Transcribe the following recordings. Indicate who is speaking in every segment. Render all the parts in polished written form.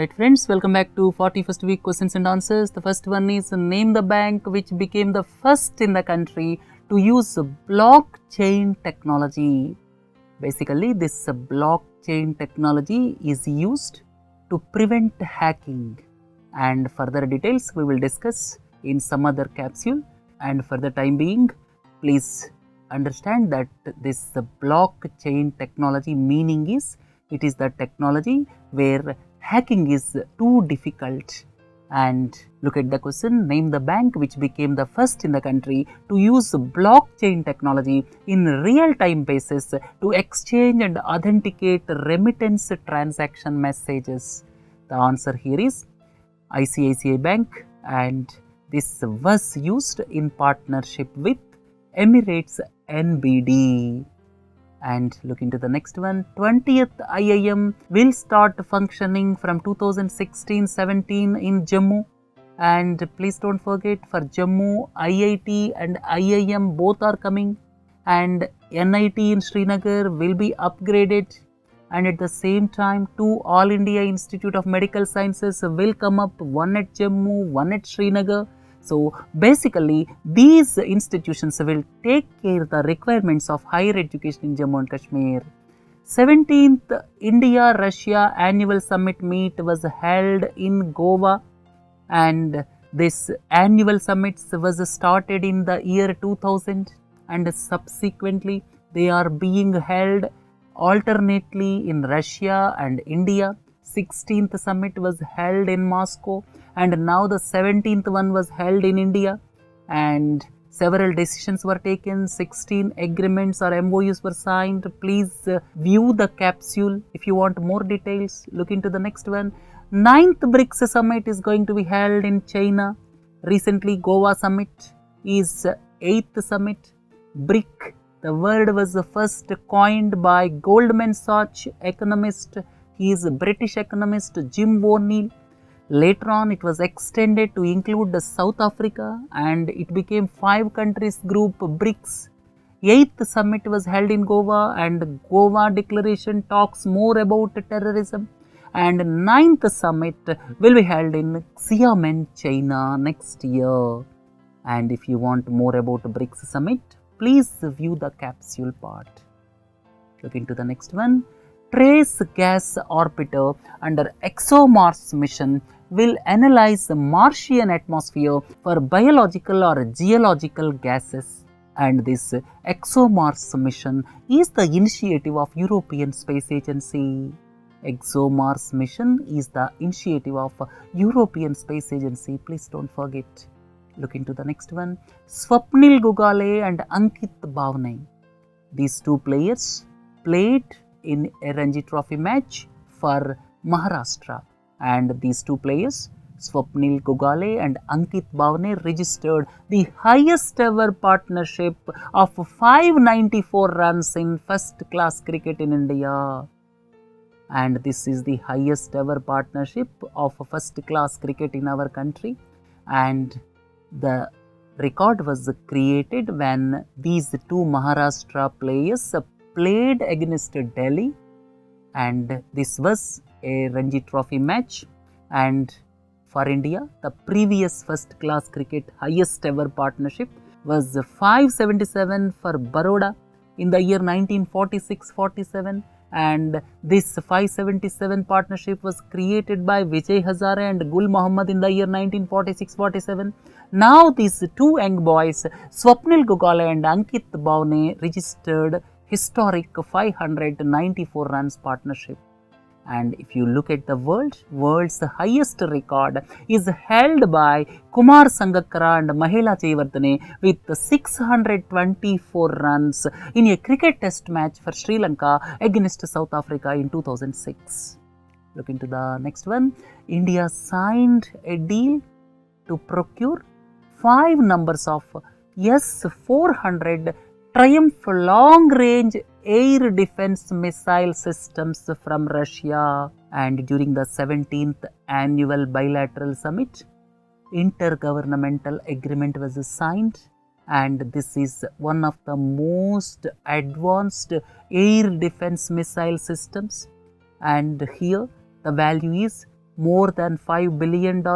Speaker 1: Alright friends, welcome back to 41st week questions and answers. The first one is name the bank which became the first in the country to use blockchain technology. Basically, this blockchain technology is used to prevent hacking, and further details we will discuss in some other capsule. And for the time being, please understand that this blockchain technology meaning is it is the technology where hacking is too difficult. And look at the question, name the bank which became the first in the country to use blockchain technology in real-time basis to exchange and authenticate remittance transaction messages. The answer here is ICICI Bank, and this was used in partnership with Emirates NBD. And look into the next one, 20th IIM will start functioning from 2016-17 in Jammu. And please don't forget, for Jammu, IIT and IIM both are coming, and NIT in Srinagar will be upgraded, and at the same time 2 All India Institute of Medical Sciences will come up, one at Jammu, one at Srinagar. So basically, these institutions will take care of the requirements of higher education in Jammu and Kashmir. 17th India-Russia Annual Summit meet was held in Goa, and this annual summit was started in the year 2000, and subsequently they are being held alternately in Russia and India. 16th summit was held in Moscow, and now the 17th one was held in India, and several decisions were taken, 16 agreements or MOUs were signed. Please view the capsule if you want more details. Look into the next one. 9th BRICS Summit is going to be held in China. Recently Goa Summit is 8th summit. BRIC, the word was first coined by Goldman Sachs economist, he is a British economist Jim O'Neill. Later on it was extended to include South Africa, and it became 5 countries group BRICS. 8th summit was held in Goa, and Goa declaration talks more about terrorism. And 9th summit will be held in Xiamen, China next year. And if you want more about BRICS summit, please view the capsule part. Look into the next one. Trace Gas Orbiter under ExoMars mission will analyze the Martian atmosphere for biological or geological gases. And this ExoMars mission is the initiative of European Space Agency. ExoMars mission is the initiative of European Space Agency. Please don't forget. Look into the next one. Swapnil Gugale and Ankit Bhavne. These two players played in a Ranji Trophy match for Maharashtra, and these two players, Swapnil Gugale and Ankit Bhavne, registered the highest ever partnership of 594 runs in first class cricket in India. And this is the highest ever partnership of first class cricket in our country, and the record was created when these two Maharashtra players played against Delhi, and this was a Ranji Trophy match. And for India, the previous first class cricket highest ever partnership was 577 for Baroda in the year 1946-47, and this 577 partnership was created by Vijay Hazare and Gul Muhammad in the year 1946-47. Now these two young boys, Swapnil Gugale and Ankit Bhavne, registered historic 594 runs partnership. And if you look at the world's highest record is held by Kumar Sangakkara and Mahela Jayawardene with 624 runs in a cricket test match for Sri Lanka against South Africa in 2006. Look into the next one. India signed a deal to procure 5 numbers of S-400 Triumph long-range air defense missile systems from Russia. And during the 17th annual bilateral summit, intergovernmental agreement was signed, and this is one of the most advanced air defense missile systems. And here the value is more than $5 billion,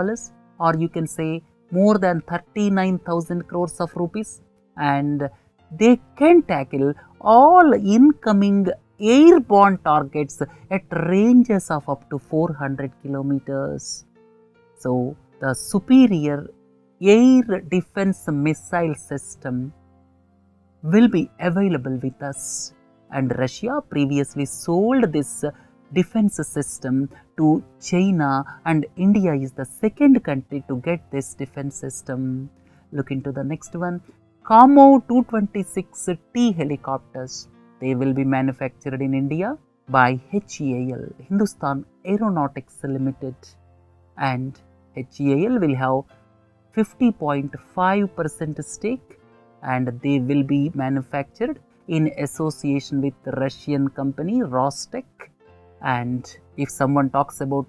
Speaker 1: or you can say more than 39,000 crores of rupees, and they can tackle all incoming airborne targets at ranges of up to 400 kilometers. So, the superior air defense missile system will be available with us, and Russia previously sold this defense system to China, and India is the second country to get this defense system. Look into the next one. Kamo 226T helicopters. They will be manufactured in India by HAL, Hindustan Aeronautics Limited, and HAL will have 50.5% stake, and they will be manufactured in association with the Russian company Rostec. And if someone talks about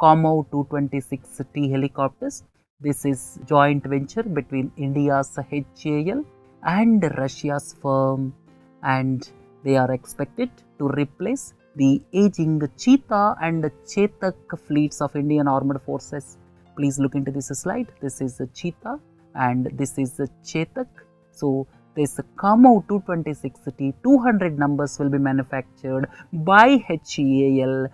Speaker 1: Kamo 226T helicopters, this is joint venture between India's HAL and Russia's firm, and they are expected to replace the aging Cheetah and Chetak fleets of Indian armed forces. Please look into this slide. This is a Cheetah and this is a Chetak. So, this Kamo 226T 200 numbers will be manufactured by HAL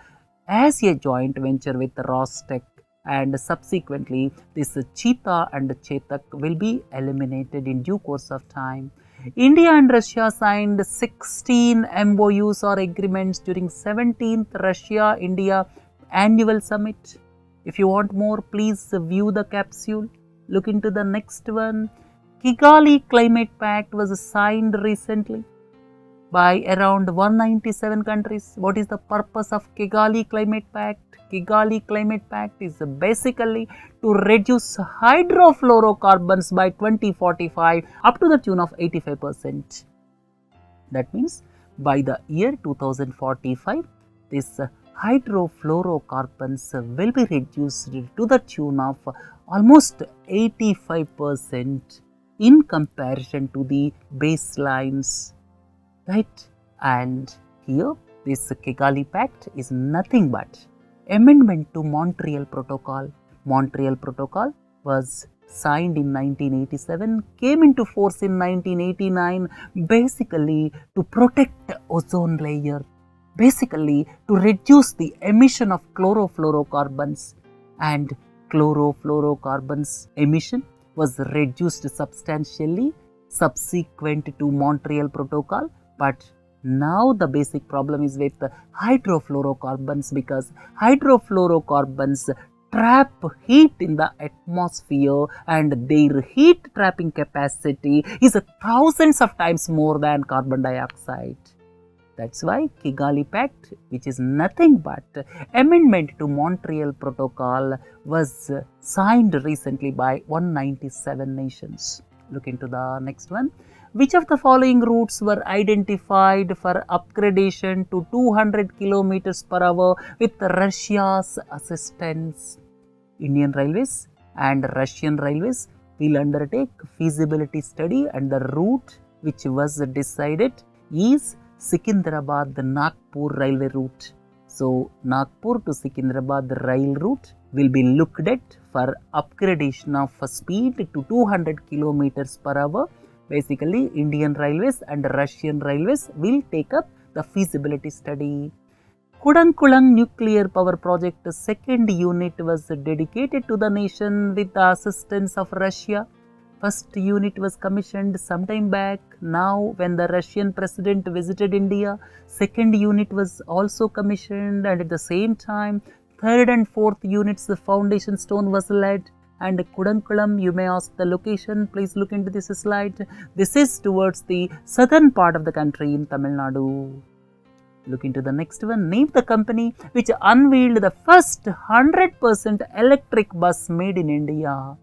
Speaker 1: as a joint venture with Rostec, and subsequently this Cheetah and Chetak will be eliminated in due course of time. India and Russia signed 16 MOUs or agreements during 17th Russia-India Annual Summit. If you want more, please view the capsule. Look into the next one. Kigali Climate Pact was signed recently by around 197 countries. What is the purpose of Kigali Climate Pact? Kigali Climate Pact is basically to reduce hydrofluorocarbons by 2045 up to the tune of 85%. That means by the year 2045, this hydrofluorocarbons will be reduced to the tune of almost 85% in comparison to the baselines, right? And here this Kigali Pact is nothing but amendment to Montreal Protocol. Montreal Protocol was signed in 1987, came into force in 1989, basically to protect ozone layer, basically to reduce the emission of chlorofluorocarbons, and chlorofluorocarbons emission was reduced substantially subsequent to Montreal Protocol, but now the basic problem is with hydrofluorocarbons, because hydrofluorocarbons trap heat in the atmosphere and their heat trapping capacity is thousands of times more than carbon dioxide. That's why Kigali Pact, which is nothing but amendment to Montreal Protocol, was signed recently by 197 nations. Look into the next one. Which of the following routes were identified for upgradation to 200 km per hour with Russia's assistance? Indian Railways and Russian Railways will undertake feasibility study, and the route which was decided is Secunderabad-Nagpur railway route. So, Nagpur to Secunderabad rail route will be looked at for upgradation of speed to 200 km per hour. Basically, Indian Railways and Russian Railways will take up the feasibility study. Kudankulam Nuclear Power Project second unit was dedicated to the nation with the assistance of Russia. First unit was commissioned sometime back. Now, when the Russian president visited India, second unit was also commissioned, and at the same time, third and fourth units, the foundation stone was laid. And Kudankulam, you may ask the location, please look into this slide. This is towards the southern part of the country in Tamil Nadu. Look into the next one. Name the company which unveiled the first 100% electric bus made in India.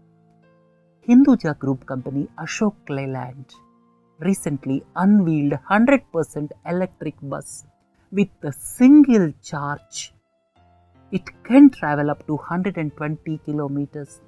Speaker 1: Hinduja Group company Ashok Leyland recently unveiled 100% electric bus with a single charge. It can travel up to 120 kilometers.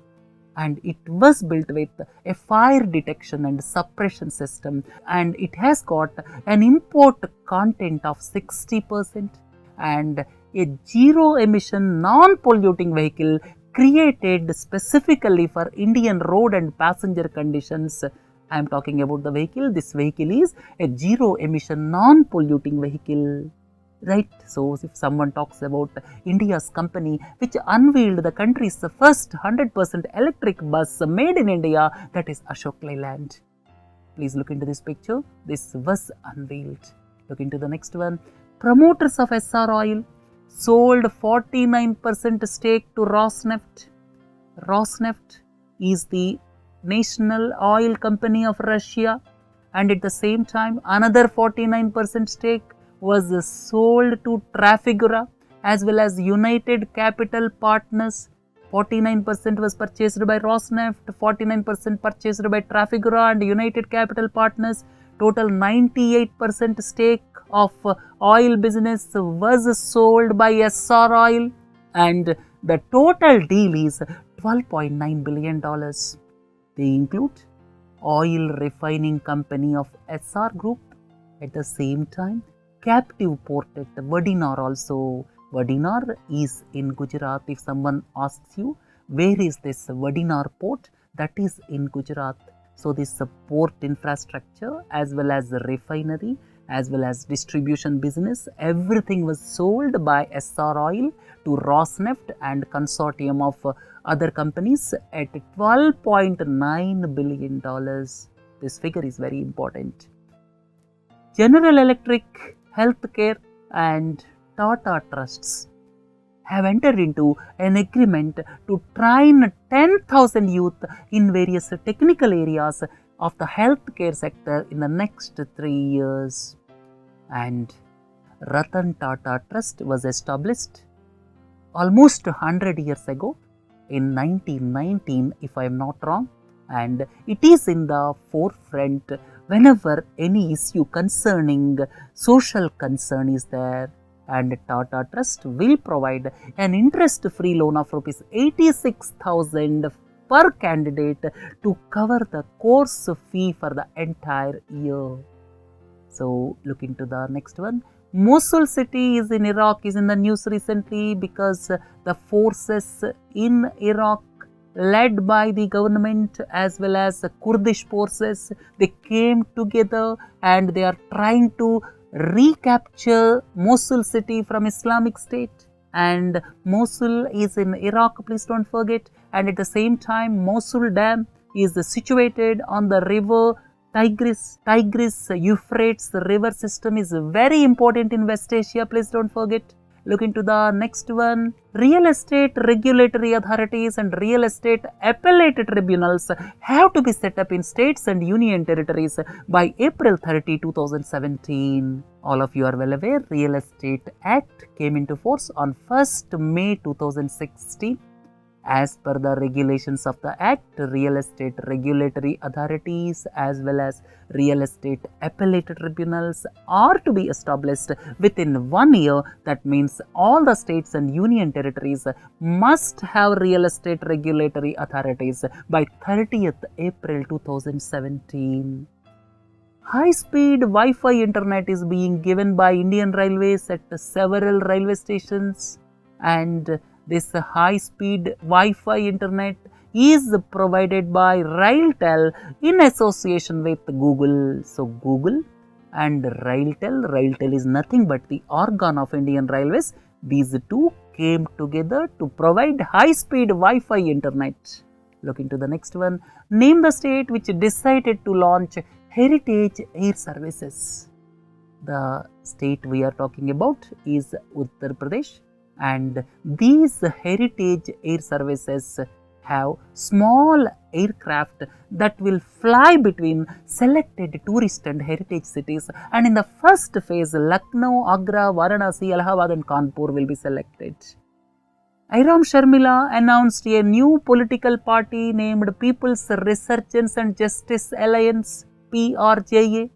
Speaker 1: And it was built with a fire detection and suppression system, and it has got an import content of 60%, and a zero emission non-polluting vehicle created specifically for Indian road and passenger conditions. I am talking about the vehicle. This vehicle is a zero emission non-polluting vehicle. Right. So, if someone talks about India's company which unveiled the country's first 100% electric bus made in India, that is Ashok Leyland. Please look into this picture. This was unveiled. Look into the next one. Promoters of SR Oil sold 49% stake to Rosneft. Rosneft is the national oil company of Russia, and at the same time another 49% stake was sold to Trafigura as well as United Capital Partners. 49% was purchased by Rosneft, 49% purchased by Trafigura and United Capital Partners. Total 98% stake of oil business was sold by SR Oil, and the total deal is $12.9 billion. They include oil refining company of SR Group, at the same time captive port at Vadinar also. Vadinar is in Gujarat. If someone asks you where is this Vadinar port, that is in Gujarat. So, this port infrastructure as well as the refinery as well as distribution business, everything was sold by SR Oil to Rosneft and consortium of other companies at $12.9 billion. This figure is very important. General Electric, Healthcare and Tata Trusts have entered into an agreement to train 10,000 youth in various technical areas of the healthcare sector in the next 3 years. And Ratan Tata Trust was established almost 100 years ago in 1919, if I am not wrong, and it is in the forefront whenever any issue concerning social concern is there, and Tata Trust will provide an interest-free loan of Rs 86,000 per candidate to cover the course fee for the entire year. So, look into the next one. Mosul city is in Iraq is in the news recently because the forces in Iraq led by the government as well as the Kurdish forces, they came together and they are trying to recapture Mosul city from Islamic State, and Mosul is in Iraq, please don't forget, and at the same time Mosul Dam is situated on the river Tigris. Euphrates river system is very important in West Asia, please don't forget. Look into the next one. Real estate regulatory authorities and real estate appellate tribunals have to be set up in states and union territories by April 30, 2017. All of you are well aware, Real Estate Act came into force on 1st May 2016. As per the regulations of the Act, real estate regulatory authorities as well as real estate appellate tribunals are to be established within 1 year. That means all the states and union territories must have real estate regulatory authorities by 30th April 2017. High-speed Wi-Fi internet is being given by Indian Railways at several railway stations, and this high-speed Wi-Fi internet is provided by RailTel in association with Google. So, Google and RailTel is nothing but the organ of Indian Railways. These two came together to provide high-speed Wi-Fi internet. Look into the next one. Name the state which decided to launch Heritage Air Services. The state we are talking about is Uttar Pradesh, and these Heritage Air Services have small aircraft that will fly between selected tourist and heritage cities, and in the first phase Lucknow, Agra, Varanasi, Allahabad and Kanpur will be selected. Airam Sharmila announced a new political party named People's Resurgence and Justice Alliance, PRJA.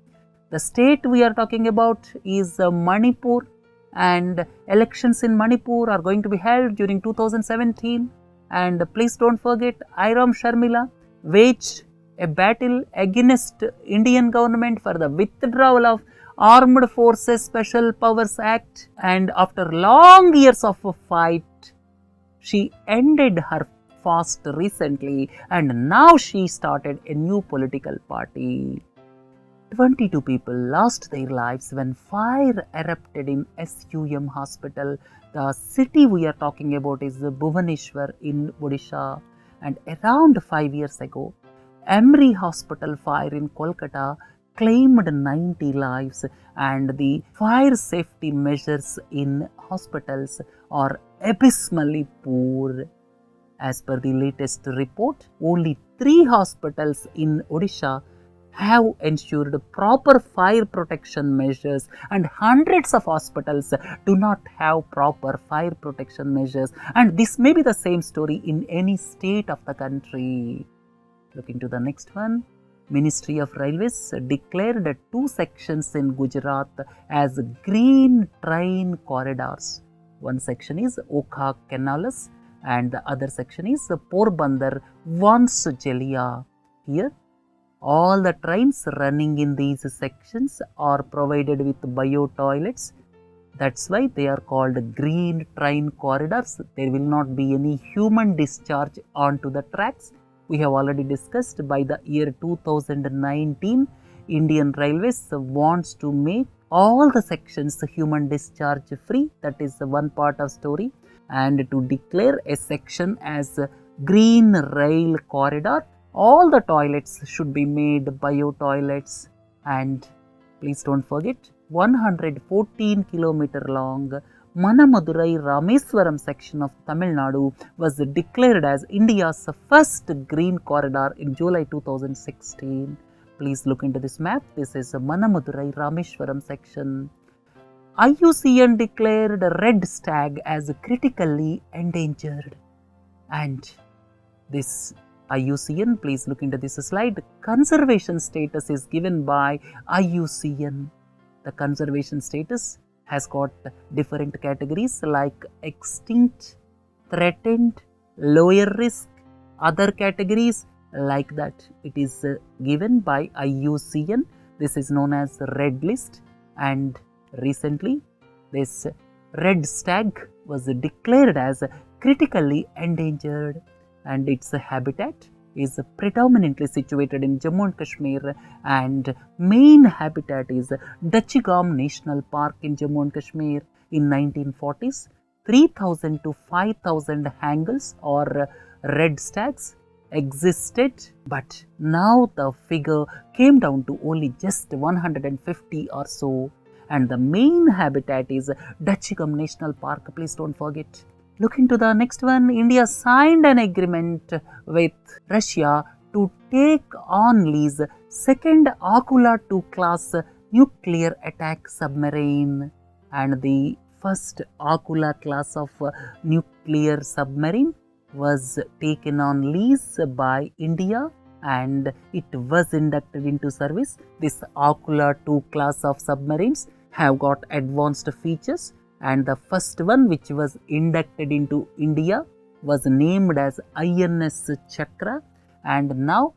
Speaker 1: The state we are talking about is Manipur, and elections in Manipur are going to be held during 2017. And please don't forget, Airam Sharmila waged a battle against Indian government for the withdrawal of Armed Forces Special Powers Act, and after long years of a fight, she ended her fast recently and now she started a new political party. 22 people lost their lives when fire erupted in SUM hospital. The city we are talking about is Bhubaneswar in Odisha, and around 5 years ago, Emory Hospital fire in Kolkata claimed 90 lives, and the fire safety measures in hospitals are abysmally poor. As per the latest report, only 3 hospitals in Odisha have ensured proper fire protection measures, and hundreds of hospitals do not have proper fire protection measures, and this may be the same story in any state of the country. Looking to the next one, Ministry of Railways declared 2 sections in Gujarat as green train corridors. One section is Okha Canals and the other section is Porbandar Vansjalia. Here, all the trains running in these sections are provided with bio toilets. That's why they are called green train corridors. There will not be any human discharge onto the tracks. We have already discussed by the year 2019, Indian Railways wants to make all the sections human discharge free. That is one part of story. And to declare a section as green rail corridor, all the toilets should be made bio toilets. And please don't forget, 114 km long Manamadurai Rameswaram section of Tamil Nadu was declared as India's first green corridor in July 2016. Please look into this map. This is Manamadurai Rameswaram section. IUCN declared Red Stag as critically endangered, and this IUCN, please look into this slide, conservation status is given by IUCN. The conservation status has got different categories like extinct, threatened, lower risk, other categories like that. It is given by IUCN. This is known as Red List, and recently this Red Stag was declared as critically endangered, and its habitat is predominantly situated in Jammu and Kashmir, and main habitat is Dachigam National Park in Jammu and Kashmir. In 1940s, 3,000 to 5,000 hangals or red stags existed, but now the figure came down to only just 150 or so, and the main habitat is Dachigam National Park. Please don't forget. Look into the next one. India signed an agreement with Russia to take on lease second Akula II class nuclear attack submarine, and the first Akula class of nuclear submarine was taken on lease by India and it was inducted into service. This Akula II class of submarines have got advanced features, and the first one which was inducted into India was named as INS Chakra, and now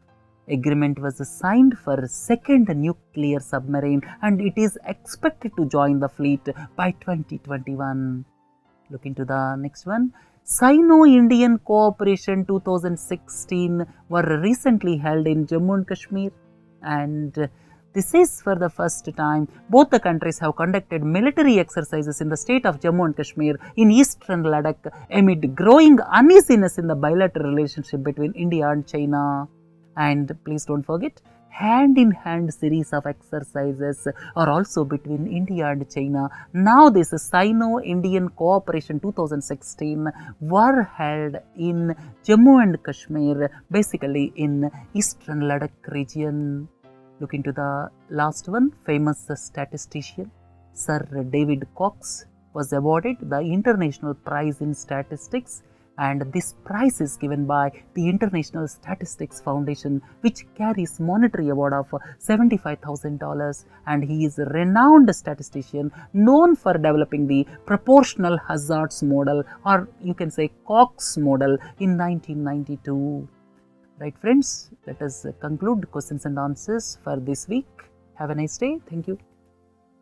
Speaker 1: agreement was signed for second nuclear submarine and it is expected to join the fleet by 2021. Look into the next one. Sino-Indian Cooperation-2016 were recently held in Jammu and Kashmir, and this is for the first time both the countries have conducted military exercises in the state of Jammu and Kashmir in eastern Ladakh amid growing uneasiness in the bilateral relationship between India and China. And please don't forget, hand-in-hand series of exercises are also between India and China. Now this Sino-Indian Cooperation 2016 were held in Jammu and Kashmir, basically in eastern Ladakh region. Look into the last one. Famous statistician Sir David Cox was awarded the International Prize in Statistics, and this prize is given by the International Statistics Foundation, which carries monetary award of $75,000, and he is a renowned statistician known for developing the proportional hazards model, or you can say Cox model, in 1992. Right friends, let us conclude questions and answers for this week. Have a nice day. Thank you.